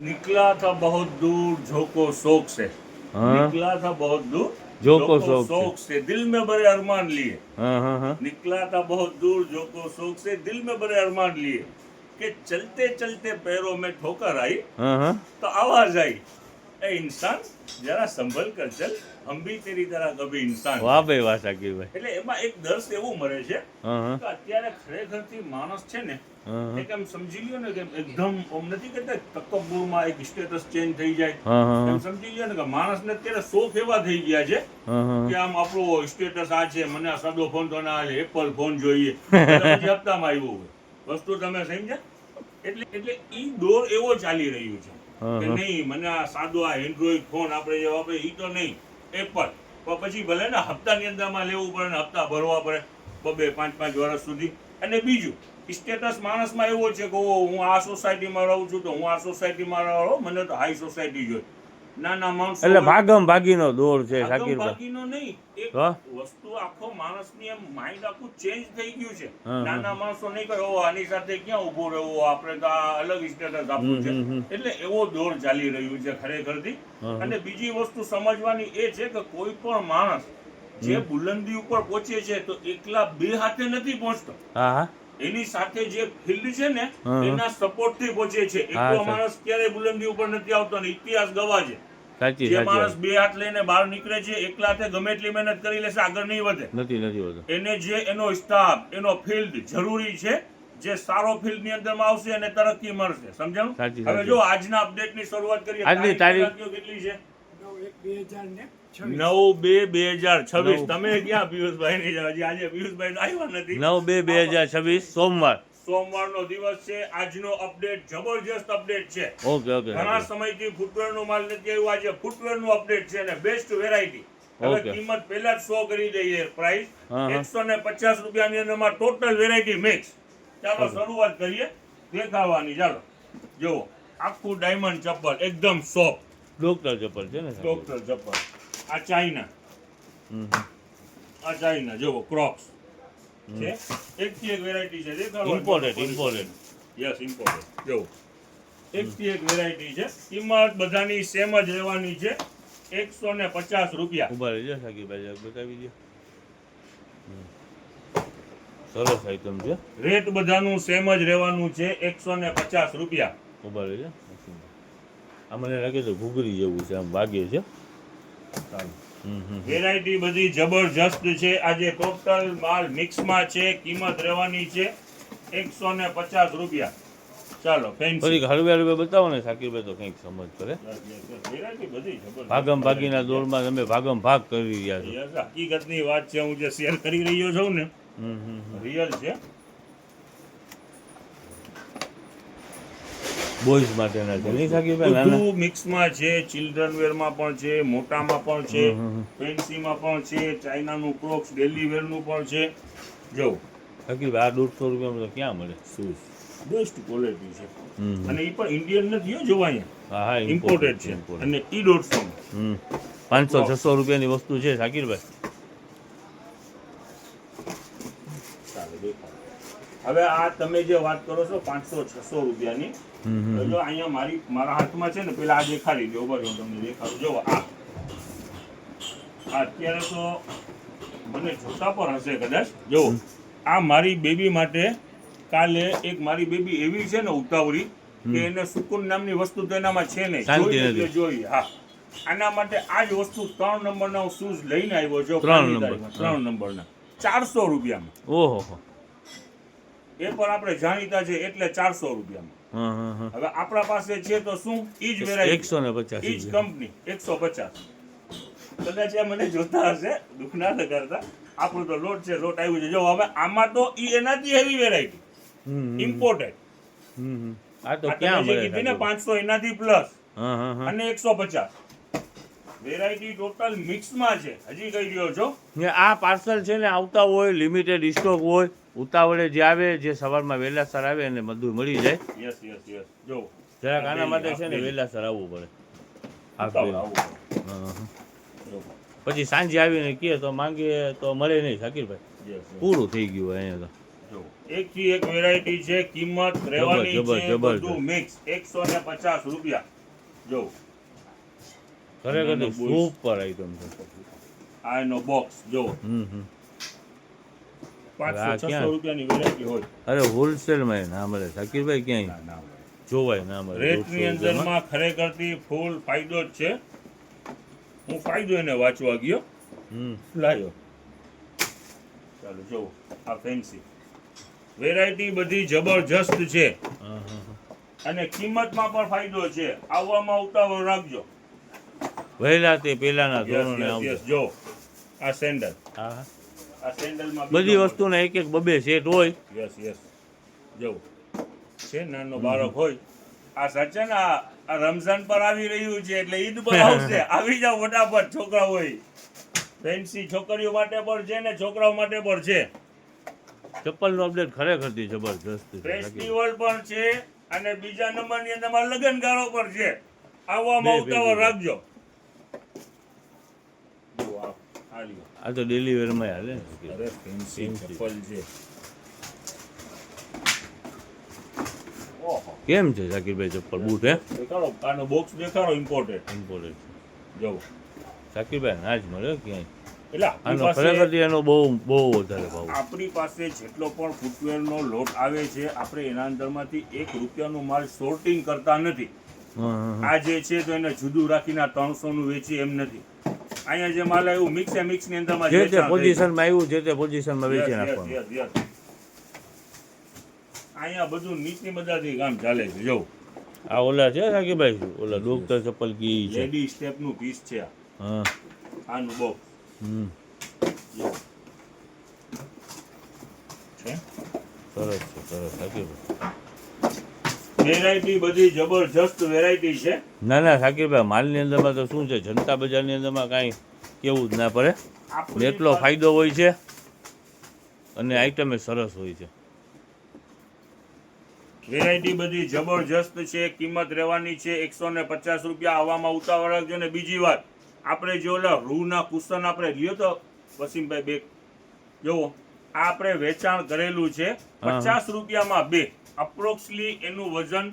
निकला था बहुत दूर झोंको शौक से हाँ निकला था बहुत दूर झोंको झोंको शौक शौक से दिल में बड़े अरमान लिए हाँ हाँ हाँ निकला था बहुत दूर झोंको शौक से दिल में बड़े अरमान लिए कि चलते चलते पैरों में ठोकर आई हाँ हाँ तो आवाज आई ए इंसान जरा संभल कर चल हम भी तेरी तरह कभी इंसान વાહ ભાઈ વાહ શાકીરભાઈ એટલે એમાં એક દર્શ એવું મળે છે હા હા કે અત્યારે ખરેખરથી માણસ છે ને હા હા એક એમ સમજી લ્યો ને કે એકદમ ઓમ નથી કહેતા તકબ્બુરમાં એક સ્ટેટસ ચેન્જ થઈ જાય હા હા એમ સમજી લ્યો ને કે માણસને અત્યારે શોખ એવા થઈ ગયા છે હા હા કે આમ આપણો સ્ટેટસ આ છે મને આ સાદો ફોન તો ના હાલે એપલ ફોન જોઈએ એટલે પછી હપ્તામાં આવ્યો હોય વસ્તુ તમે સમજ્યા એટલે ઈ દોર એવો ચાલી રહ્યું છે હા, કે હા. નહીં મને આ સાદો આ એન્ડ્રોઈડ ફોન આપણે જે વાપરે ઈ તો નહીં એપલ પણ પછી ભલે ને હપ્તાની અંદરમાં લેવું પડે ને હપ્તા ભરવા પડે 2-5 વર્ષ સુધી અને બીજું સ્ટેટસ માણસમાં એવો છે કે ઓહ, હું આ સોસાયટીમાં રહું છું તો હું આ સોસાયટીમાં રહું મને તો હાઈ સોસાયટી જોઈએ નાના માણસો એટલે હોય, ભાગમ ભાગીનો દોર છે ભાગમ શાકીરભાઈ ભાગીનો નહીં એક હા? વસ્તુ આખો માણસની એમ માઇન્ડ આખું ચેન્જ થઈ ગયું છે હા, નાના માણસો નહીં કરે ઓ આની સાથે ક્યાં ઊભું રહેવું આપણે તો આ અલગ સ્ટેટસ આપવું છે એટલે એવો દોર ચાલી રહ્યું છે ખરેખરથી હમ. અને બીજી વસ્તુ સમજવાની એ છે કે કોઈ પણ માણસ જે બુલંદી ઉપર પહોંચે છે તો એકલા બે હાથે નથી પહોંચતો હા હા એની સાથે જે ફિલ્ડ છે ને હમ. એના સપોર્ટ થી પહોંચે છે હા, એકલો સર. માણસ ક્યારેય બુલંદી ઉપર નથી આવતો અને ઇતિહાસ ગવા છે સાચી જે સાચી માણસ વાત. બે હાથ લઈને બહાર નીકળે છે એકલા હાથે ગમે એટલી મહેનત કરી લેશે આગળ નહીં વધે નથી નથી હોતો એને જે એનો સ્ટાફ એનો ફિલ્ડ જરૂરી છે જે સારો ફિલ્ડ ની અંદરમાં આવશે અને તરક્કી મળશે સમજાણું સાચી, હવે સાચી. જો આજના અપડેટ ની શરૂઆત કરીએ આજની તારીખ? કયો કેટલી છે 9/1/2026 9/2/2026 તમે ક્યાં પિયુષભાઈ ની હજી આજે પિયુષભાઈ આવ્યા નથી 9/2/2026 સોમવાર સોમવારનો દિવસ છે આજનો અપડેટ જબરજસ્ત અપડેટ છે ઓકે ઓકે ઘણા સમયથી ફૂટવેર નો માલ નથી આવ્યો આજે ફૂટવેર નું અપડેટ છે અને બેસ્ટ વેરાયટી હવે Okay. કિંમત પહેલા જ 100 કરી દઈએ પ્રાઇસ હા, હા. 150 રૂપિયાની અંદરમાં ટોટલ વેરાયટી મિક્સ ચાલો શરૂઆત કરીએ દેખાવાની ચાલો જુઓ આખું ડાયમંડ ચપ્પલ એકદમ સોફ્ટ ડોક્ટર ચપ્પલ છે ને શાકીરભાઈ? ડોક્ટર ચપ્પલ આ ચાઇના હમ, આ ચાઇના જુઓ ક્રોક્સ છે એકથી એક વેરાયટી છે દેખાડો Imported. યસ ઇમ્પોર્ટેડ જુઓ એકથી એક વેરાયટી છે કિંમત બધાની સેમ જ રહેવાની છે 150 રૂપિયા ઉભા રહેજો શાકીરભાઈ જરાક બતાવી દો સરસ આઈટમ છે રેટ બધાનું સેમ જ રહેવાનું છે 150 રૂપિયા ઉભા રહેજો આ મને લાગે છે ઘૂઘરી જેવું છે આમ વાગે છે વેરાયટી બધી જબરજસ્ત છે આજે ટોટલ માલ મિક્સમાં છે કિંમત રહેવાની છે 150 રૂપિયા ચાલો ફેન્સી ફરી હળવે હળવે બતાવો ને શાકીરભાઈ તો કંઈક સમજ કરે વેરાયટી બધી જબરજસ્ત ભાગમ ભાગીના દોરમાં તમે ભાગમ ભાગ કરી રહ્યા છો યસ, હકીકતની વાત છે હું જે શેર કરી રહ્યો છું ને રિયલ છે બોયઝ માટેના છે નહીં શાકીરભાઈ નાના બધું મિક્સમાં છે ચિલ્ડ્રન વેરમાં પણ છે મોટામાં પણ છે ફેન્સીમાં પણ છે ચાઇનાનું ક્રોક્સ ડેલી વેરનું પણ છે જો શાકીરભાઈ આ 150 રૂપિયામાં તો ક્યાં મળે શૂઝ બેસ્ટ ક્વોલિટી છે હમ. અને એ પણ ઇન્ડિયન નથી હો જોવા અહીંયા હા હા ઇમ્પોર્ટેડ છે imported. અને ઈ 150 500-600 રૂપિયાની વસ્તુ છે શાકીરભાઈ ચાલો દેખાડો. હવે આ તમે જે વાત કરો છો 500-600 રૂપિયાની તો જો અહીંયા મારા હાથમાં છે ને પેલા આ દેખાડી દો બરાબર હું તમને દેખાડું જો આ અત્યારે તો મને જોતા પર હશે કદાચ જો આ મારી બેબી માટે કાલે એક મારી બેબી એવી છે ને ઉતાવળી કે એને સુકૂન નામની વસ્તુ તો એનામાં છે નહીં શાંતિ જોઈ એટલે નથી. જોઈ હા આના માટે આ જ વસ્તુ 3 નંબરના હું શૂઝ લઈને આવ્યો છું 3 નંબર. 3 નંબરના 400 રૂપિયામાં ઓહો એ પણ આપણે જાણીતા છે એટલે 400 રૂપિયામાં હા હા હા હવે આપણા પાસે છે તો શું ઈ જ વેરાયટી 150 ઈ જ કંપની 150 કદાચ એ મને જોતા હશે દુઃખ ના કરતા આપણું તો લોટ છે લોટ આવ્યું છે જો હવે આમાં તો ઈ એનાથી હેવી વેરાયટી ઇમ્પોર્ટેડ આ તો ક્યાં મળે કીધી ને શાકીરભાઈ? 500 એનાથી પ્લસ હા હા હા અને 150 વેરાયટી ટોટલ મિક્સમાં છે હજી કહી રહ્યો છો ને આ પાર્સલ છે ને આવતા હોય લિમિટેડ સ્ટોક હોય ઉતાવળે જે આવે જે સવારમાં વહેલાસર આવે એને બધું મળી જાય યસ જો જરાક આના માટે છે ને વહેલાસર આવવું પડે હાફ ઉતાવળ ડે. આવું. હા, હા. જો. પછી સાંજે આવીને કહે તો માંગીએ તો મળે નહીં શાકીરભાઈ Yes, પૂરું થઈ ગયું હોય અહીંયા તો જો એકથી એક વેરાયટી છે, કિંમત રહેવાની જબર, છે, જબરજસ્ત. બધું મિક્સ 150 રૂપિયા. જો ખરેખર એનો boys. સુપર આઈટમ છે. આ એનો બોક્સ જો હમ 500 આ 600 ક્યાં? રૂપિયાની વેરાયટી હોય. અરે હોલસેલમાં ના મળે શાકીરભાઈ ક્યાંય ના, ના મળે. જોવાય ના મળે રેટની 150 રૂપિયામાં. અંદરમાં ખરેખરથી ફૂલ ફાયદો જ છે. હું ફાયદો એને વાંચવા ગયો, હમ લાયો. ચાલો જો આ ફેન્સી વેરાયટી બધી જબરજસ્ત છે હા, હા, હા. અને કિંમતમાં પણ ફાયદો છે. આવવામાં ઉતાવળ રાખજો. વહેલા તે પેલાના Yes, ધોરણે yes, આવશે. yes. જો આ સેન્ડલ, હા હા. આ સેન્ડલમાં બધી વસ્તુના એક એક બબે સેટ હોય. યસ યસ જો છે નાનો બાળક હોય. આ સાચે ને આ રમઝાન પર આવી રહ્યું છે એટલે ઈદ પર આવશે. આવી જાવ ફટાફટ, છોકરા હોય. ફેન્સી છોકરીઓ માટે પણ છે ને છોકરાઓ માટે પણ છે. ચપ્પલનો અપડેટ ખરેખરથી જબરજસ્ત છે. ફેસ્ટિવલ પણ છે અને બીજા નંબરની અંદર લગનગાળો પણ છે. આવવામાં બે ઉતાવળ ભેગું. રાખજો. જો આ લ્યો. આ તો ડેલી વેરમાં હાલે ને. અરે ફેન્સી ચપ્પલ છે. ઓહો કેમ છે શાકીરભાઈ ચપ્પલ બૂટ હે દેખાડો, આનો બોક્સ દેખાડો ઇમ્પોર્ટેડ. ઇમ્પોર્ટન્ટ જો શાકીરભાઈ ના જ મળે ક્યાંય. એટલે આપણી આનો પાસે ખરેખરથી એનો બહુ બહુ વધારે ભાવ. આપણી પાસે જેટલો પણ ફૂટવેરનો લોટ આવે છે, આપણે એના અંદરમાંથી 1 રૂપિયાનો માલ સોર્ટિંગ કરતા નથી. હા, હા, હા. આ જે છે તો એને જુદું રાખીને 300 નું વેચી એમ નથી. અહીંયા જે માલ આવ્યું મિક્સ ની અંદરમાં જે તે વેચાણ થઈ. પોઝિશનમાં આવ્યું જે તે પોઝિશનમાં વેચી Yes, yes, નાખવાનું. yes, yes. અહીંયા બધું નીચની બધાથી કામ ચાલે છે. જો આ ઓલા છે શાકીરભાઈ ઓલા ડોક્ટર ચપ્પલ કી છે. લેડી સ્ટેપ નું પીસ છે આ. હા આનું બોક્સ હમ જો છે. સરસ છે સરસ શાકીરભાઈ. વેરાયટી બધી જબરજસ્ત વેરાયટી છે. ના ના શાકીરભાઈ માલની અંદરમાં તો શું છે જનતા બજારની અંદરમાં કાંઈ કેવું જ ના પડે. આપણી એટલો પાસે- ફાયદો હોય છે અને આઈટમ એ સરસ હોય છે. વેરાયટી બધી જબરજસ્ત છે. કિંમત રહેવાની છે 150 રૂપિયા. આવવામાં ઉતાવળ રાખજો. ને બીજી વાત, આપણે જે ઓલા રૂના કુશન આપણે લ્યો તો વસીમભાઈ બે જુઓ, આ આપણે વેચાણ કરેલું છે હા. 50 રૂપિયામાં 2. અપ્રોક્સલી એનું વજન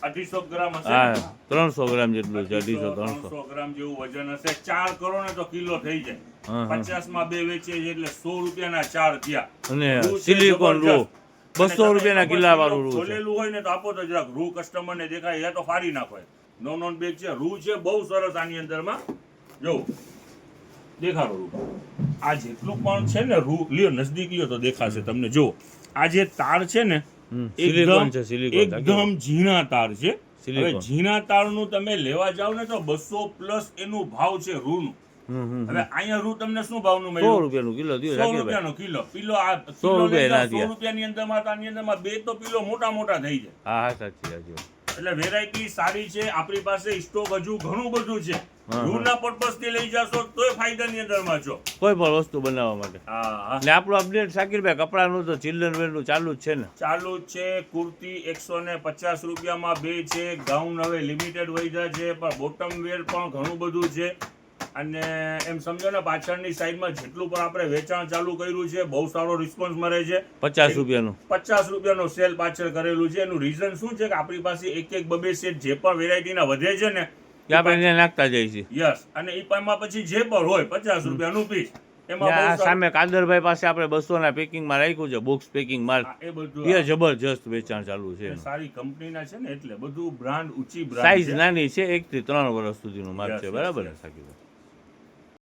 250 ગ્રામ હશે. હા 300 ગ્રામ જેટલું છે 250 300. 300 ગ્રામ જેવું વજન હશે. 4 કરો ને તો કિલો થઈ જાય. હા, હા. 50 માં 2 વેચીએ છીએ એટલે 100 રૂપિયાના 4 થયા. અને રૂ છે સિલિકોન રૂ જબરજસ્ત. 200 રૂપિયાના અને કિલ્લા તમે વાળું રૂ છે. ખોલેલું હોય ને તો આપો તો જરાક રૂ કસ્ટમરને દેખાય, યા તો ફાડી નાખો. નોન બેગ છે, રૂ છે બહુ સરસ. આની અંદરમાં જો દેખાડો રૂ. આ જેટલું પણ છે ને રૂ લ્યો, નજદીક લ્યો તો દેખાશે તમને. જો આ જે તાર છે ને સિલિકોન છે સિલિકોન. એકદમ ઝીણા તાર છે. હવે સિલિકોન. ઝીણા તારનું તમે લેવા જાવ ને તો 200 પ્લસ એનું ભાવ છે રૂનું. હવે અહીંયા રૂ તમને શું ભાવનું 100 મળ્યું? રૂપિયાનું કિલો દો 100 શાકીરભાઈ. રૂપિયાનો કિલો. કિલો આ 100 રૂપિયા ના 100 થયા. રૂપિયાની અંદરમાં તો આની અંદરમાં 2 તો કિલો મોટા મોટા થઈ જાય. હા હા સાચી સાચી. એટલે વેરાયટી સારી છે. આપણી પાસે સ્ટોક હજુ ઘણું બધું છે. હા. રૂના પર્પસ થી લઈ જશો તોય ફાયદાની અંદરમાં છો. કોઈ પણ વસ્તુ બનાવવા માટે. હા ને આપણું અપડેટ શાકીરભાઈ કપડાનું તો ચિલ્ડ્રન વેરનું ચાલુ જ છે ને. ચાલુ જ છે. કુર્તી 150 રૂપિયામાં 2 છે. ગાઉન હવે લિમિટેડ વૈધા છે, પણ બોટમ વેર પણ ઘણું બધું છે. અને એમ સમજો ને પાછળની સાઈડમાં જેટલું પણ આપણે વેચાણ ચાલુ કર્યું છે, બહુ સારો રિસ્પોન્સ મળે છે. 50 રૂપિયાનું. 50 રૂપિયાનો સેલ પાછળ કરેલું છે. એનું રીઝન શું છે કે આપણી પાસે એક એક બબે સેટ જે પણ વેરાયટીના વધે છે ને કે આપણે ત્યાં નાખતા જઈએ છીએ. યસ, અને એ પામાં પછી જે પણ હોય 50 રૂપિયાનું પીસ. એમાં ને બહુ આ સારું- સામે કાદરભાઈ પાસે આપણે 200 ના પેકિંગમાં રાખ્યું છે બોક્સ પેકિંગ માલ. હા, એ બધું એ જબરજસ્ત વેચાણ ચાલુ છે એનું. સારી કંપનીના છે ને એટલે બધું બ્રાન્ડ ઊંચી બ્રાન્ડ સાઈઝ છે. નાની છે 1 થી 3 વર્ષ સુધીનું માલ Yes, છે yes, બરાબર ને yes. શાકીરભાઈ?